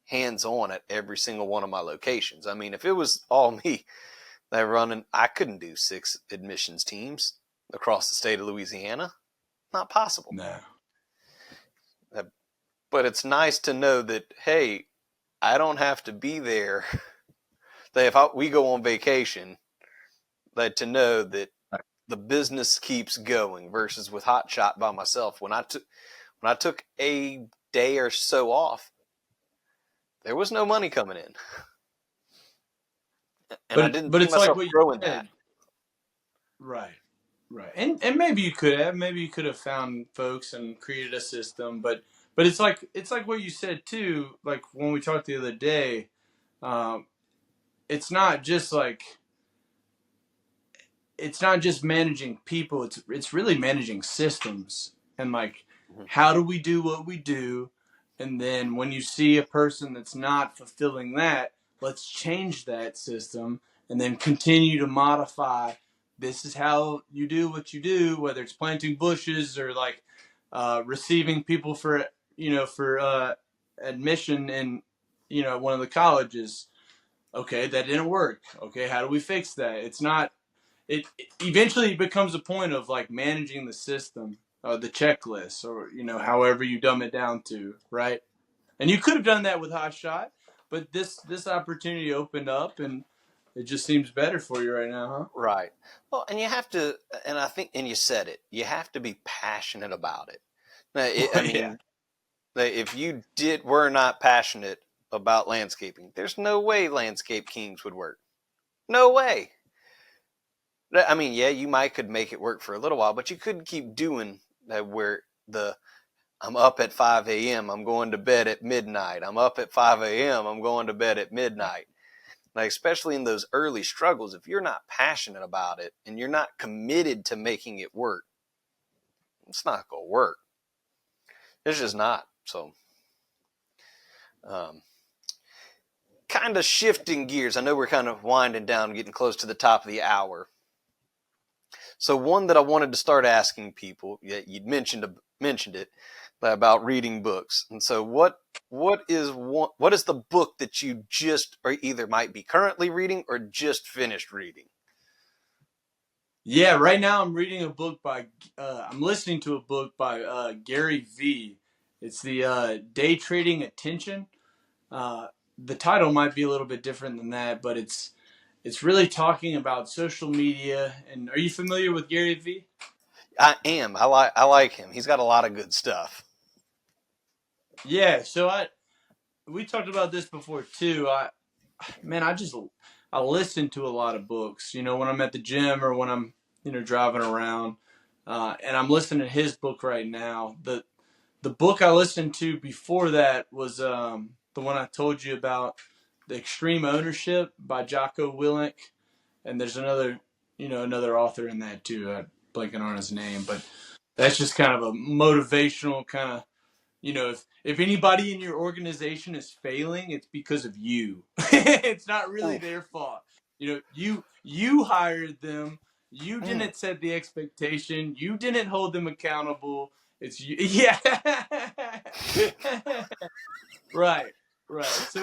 hands-on at every single one of my locations. I mean, if it was all me that running, I couldn't do 6 admissions teams across the state of Louisiana. Not possible. No. But it's nice to know that, hey, I don't have to be there. That if we go on vacation, that to know that the business keeps going, versus with Hot Shot by myself. When I took a day or so off, there was no money coming in, and I didn't see myself growing that. Right. And maybe you could have found folks and created a system, but it's like what you said too. Like when we talked the other day. It's not just managing people. It's really managing systems, and like, how do we do what we do? And then when you see a person that's not fulfilling that, let's change that system and then continue to modify. This is how you do what you do, whether it's planting bushes or like receiving people for admission in one of the colleges. Okay, that didn't work. Okay, how do we fix that? It eventually becomes a point of like managing the system, the checklist, or however you dumb it down to, right? And you could have done that with Hot Shot, but this opportunity opened up, and it just seems better for you right now, huh? Right. Well, and you have to, and I think, and you said it, you have to be passionate about it. I mean, if you were not passionate about landscaping, there's no way Landscape Kings would work. No way. I mean, yeah, you could make it work for a little while, but you couldn't keep doing that where I'm up at 5 a.m., I'm going to bed at midnight. I'm up at 5 a.m., I'm going to bed at midnight. Like, especially in those early struggles, if you're not passionate about it and you're not committed to making it work, it's not going to work. It's just not. So, kind of shifting gears. I know we're kind of winding down, getting close to the top of the hour. So one that I wanted to start asking people, you'd mentioned it, about reading books. And so what is the book that you just, or either might be currently reading or just finished reading? Yeah, right now I'm reading a book I'm listening to a book by Gary V. It's the Day Trading Attention. The title might be a little bit different than that, but it's really talking about social media. And are you familiar with Gary V? I am. I like him. He's got a lot of good stuff. Yeah, so we talked about this before too. I listen to a lot of books, when I'm at the gym or when I'm, driving around. And I'm listening to his book right now. the book I listened to before that was the one I told you about, The Extreme Ownership by Jocko Willink, and there's another author in that too. I'm blanking on his name, but that's just kind of a motivational kind of, if anybody in your organization is failing, it's because of you. It's not really Oof. their fault. You hired them. You Mm. didn't set the expectation. You didn't hold them accountable. It's you. Yeah. Right. Right. So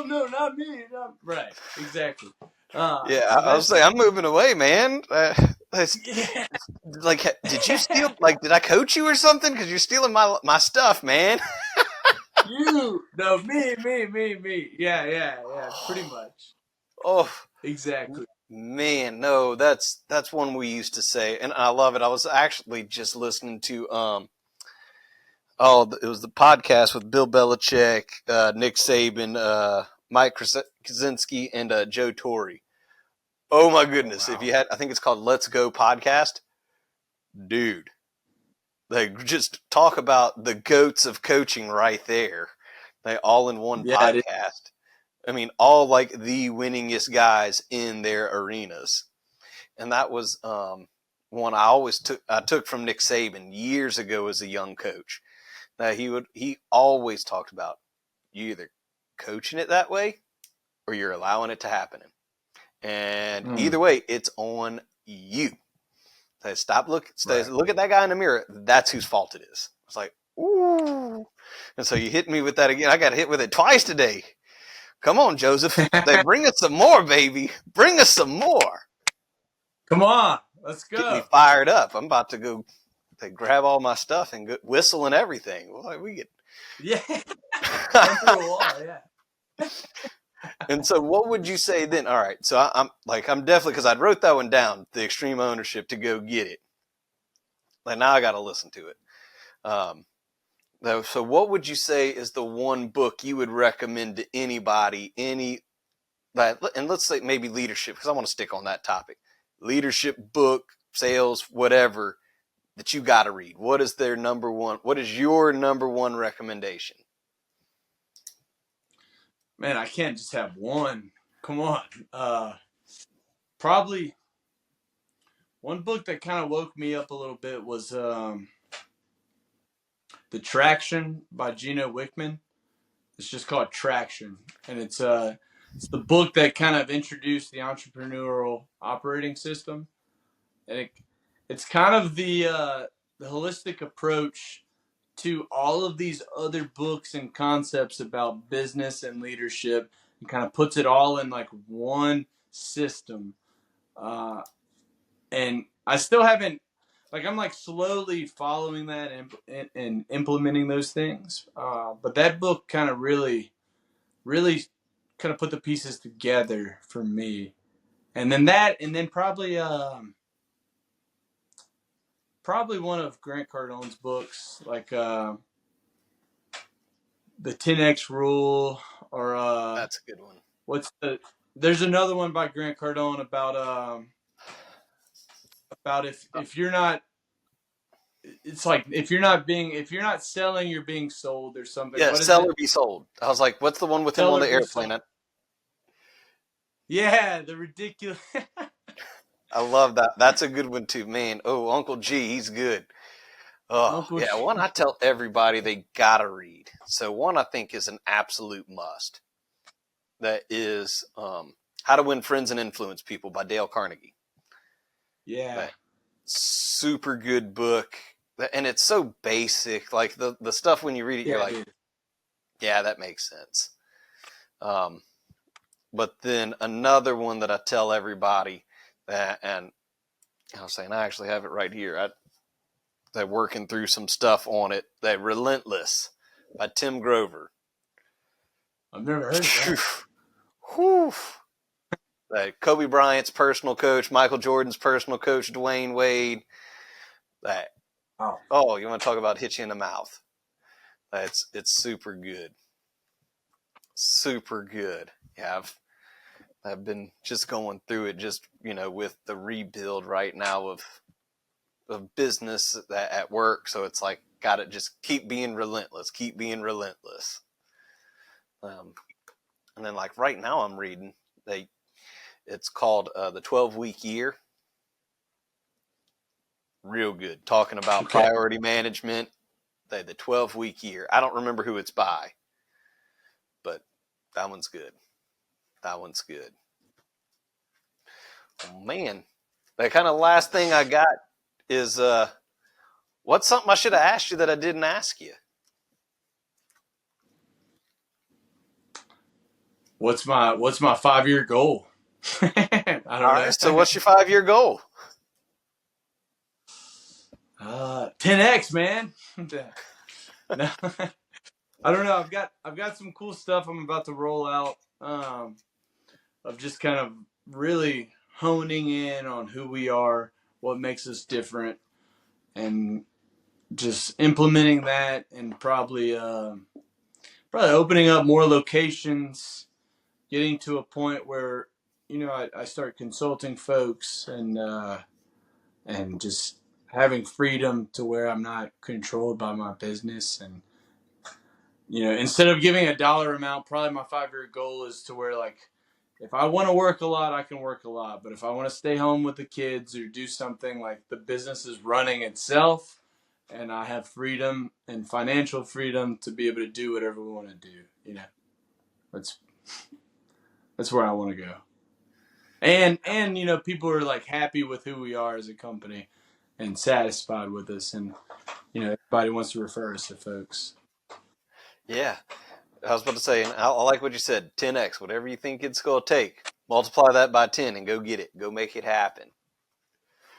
no, not me. Right. Exactly. Yeah, So I'll that's say I'm moving away, man. yeah. Like, did you steal? Like, did I coach you or something? Because you're stealing my stuff, man. You no me. Yeah. Pretty much. Oh Exactly. man, no, that's one we used to say, and I love it. I was actually just listening to it was the podcast with Bill Belichick, Nick Saban, Mike Krasinski, and Joe Torre. Oh my Oh goodness! If wow. you had, I think it's called Let's Go Podcast, dude. They just talk about the goats of coaching right there. They all in one Yeah, it is. podcast. I mean, all like the winningest guys in their arenas. And that was one I took from Nick Saban years ago as a young coach. That he always talked about you either coaching it that way or you're allowing it to happen. And Mm. either way, it's on you. Stay, Right. look at that guy in the mirror. That's whose fault it is. It's like, ooh. And so you hit me with that again. I got hit with it twice today. Come on, Joseph. They bring us some more, baby. Bring us some more. Come on, let's Get me go. fired up. I'm about to go. They grab all my stuff and go, whistle and everything. Well, we get. Yeah. Run through a wall. Yeah. And so, what would you say then? All right. So I'm definitely because I wrote that one down. The extreme ownership to go get it. Like now I got to listen to it. Um, so what would you say is the one book you would recommend to anybody? And let's say maybe leadership because I want to stick on that topic. Leadership book, sales, whatever that you got to read. What is their number one? What is your number one recommendation? Man, I can't just have one. Come on. Probably one book that kind of woke me up a little bit was The Traction by Gino Wickman. It's just called Traction, and it's the book that kind of introduced the entrepreneurial operating system, and it's kind of the holistic approach to all of these other books and concepts about business and leadership, and kind of puts it all in like one system. Uh, and I still haven't, like, I'm like slowly following that and implementing those things. But that book kind of really kind of put the pieces together for me. And then probably one of Grant Cardone's books, like the 10X Rule, or That's a good one. what's there's another one by Grant Cardone about if you're not, it's like if you're not selling, you're being sold or something. Yeah, What is sell it? or be sold. I was like, what's the one with him Sell on or the be sold. airplane? Yeah, the ridiculous. I love that. That's a good one too, man. Oh, Uncle G, he's good. Oh, Uncle. yeah, one I tell everybody they gotta read. So one I think is an absolute must. That is How to Win Friends and Influence People by Dale Carnegie. Yeah. That super good book. And it's so basic. Like the stuff when you read it, you're Yeah, like, dude. yeah, that makes sense. Um, but then another one that I tell everybody and I was saying I actually have it right here. They're working through some stuff on it. That Relentless by Tim Grover. I've never heard of that. Whew. That Kobe Bryant's personal coach, Michael Jordan's personal coach, Dwayne Wade. That Wow. oh, you want to talk about hit you in the mouth? It's super good, super good. Yeah, I've been just going through it, just with the rebuild right now of of business at work. So it's like, got to just keep being relentless, keep being relentless. And then like right now I'm reading, it's called the 12-week year. Real good. Talking about priority management, the 12-week year. I don't remember who it's by, but that one's good. That one's good. Oh, man, the kind of last thing I got is what's something I should have asked you that I didn't ask you? What's my 5-year goal? I don't know. Right, so what's your 5-year goal? 10x, man. No, I don't know. I've got some cool stuff I'm about to roll out. Of just kind of really honing in on who we are, what makes us different, and just implementing that, and probably opening up more locations, getting to a point where, you know, I start consulting folks and just having freedom to where I'm not controlled by my business. And, you know, instead of giving a dollar amount, probably my 5-year goal is to where, like, if I want to work a lot, I can work a lot. But if I want to stay home with the kids or do something, like, the business is running itself and I have freedom and financial freedom to be able to do whatever we want to do, you know. That's where I want to go. And you know, people are like happy with who we are as a company and satisfied with us, and, you know, everybody wants to refer us to folks. Yeah. I was about to say, and I like what you said, 10x, whatever you think it's going to take, multiply that by 10 and go get it. Go make it happen.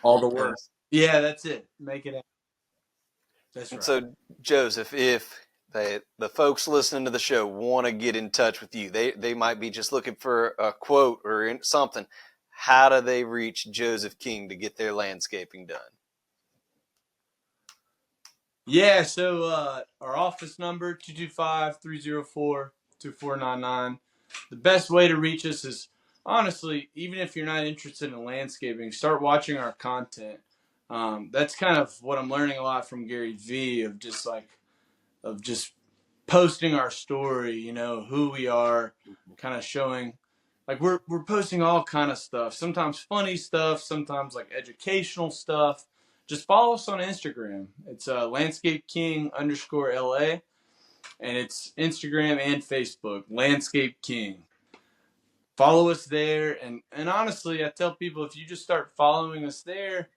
All the work. Yeah, that's it. Make it happen. That's right. So, Joseph, if the folks listening to the show want to get in touch with you, they might be just looking for a quote or something. How do they reach Joseph King to get their landscaping done? Yeah, so our office number, 225-304-2499. The best way to reach us is, honestly, even if you're not interested in landscaping, start watching our content. That's kind of what I'm learning a lot from Gary Vee, of just posting our story, you know, who we are, kind of showing, like, we're posting all kind of stuff, sometimes funny stuff, sometimes like educational stuff. Just follow us on Instagram. It's Landscape King _LA, and it's Instagram and Facebook, Landscape King. Follow us there, and honestly, I tell people, if you just start following us there,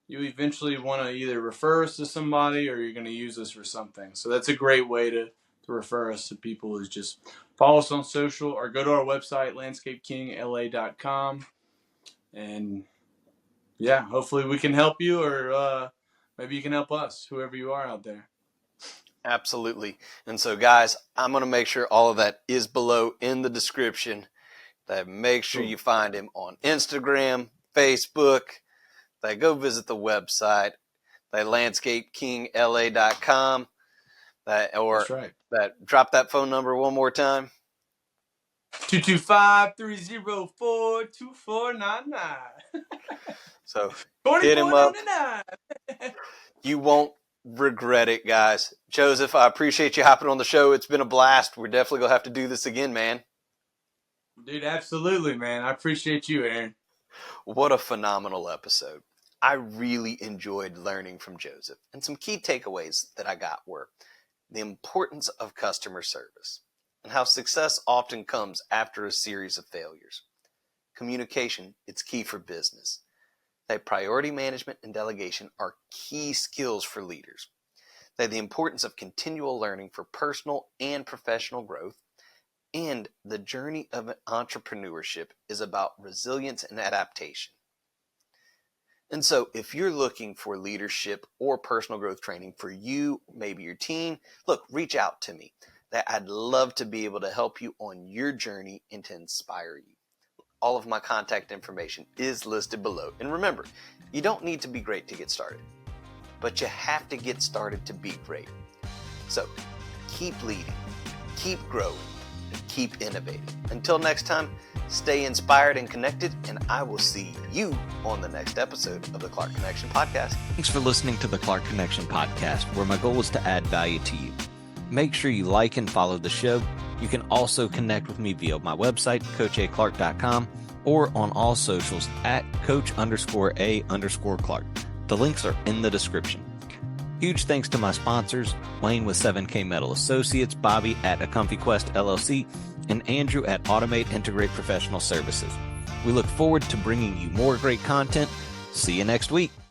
you eventually want to either refer us to somebody or you're going to use us for something. So that's a great way to refer us to people, is just follow us on social or go to our website, landscapekingla.com. And yeah, hopefully we can help you, or maybe you can help us, whoever you are out there. Absolutely. And so, guys, I'm going to make sure all of that is below in the description. Make sure you find him on Instagram, Facebook. Go visit the website, landscapekingla.com. That's right. Drop that phone number one more time. 225-304-2499. So hit him up. You won't regret it, guys. Joseph, I appreciate you hopping on the show. It's been a blast. We're definitely going to have to do this again, man. Dude, absolutely, man. I appreciate you, Aaron. What a phenomenal episode. I really enjoyed learning from Joseph, and some key takeaways that I got were the importance of customer service and how success often comes after a series of failures. Communication, it's key for business. Priority management and delegation are key skills for leaders. The importance of continual learning for personal and professional growth. And the journey of entrepreneurship is about resilience and adaptation. And so if you're looking for leadership or personal growth training for you, maybe your team, look, reach out to me. I'd love to be able to help you on your journey and to inspire you. All of my contact information is listed below. And remember, you don't need to be great to get started, but you have to get started to be great. So keep leading, keep growing, and keep innovating. Until next time, stay inspired and connected, and I will see you on the next episode of the Clark Connection Podcast. Thanks for listening to the Clark Connection Podcast, where my goal is to add value to you. Make sure you like and follow the show. You can also connect with me via my website, coachaclark.com, or on all socials at coach_A_Clark. The links are in the description. Huge thanks to my sponsors, Wayne with 7K Metal Associates, Bobby at A Comfy Quest LLC, and Andrew at Automate Integrate Professional Services. We look forward to bringing you more great content. See you next week.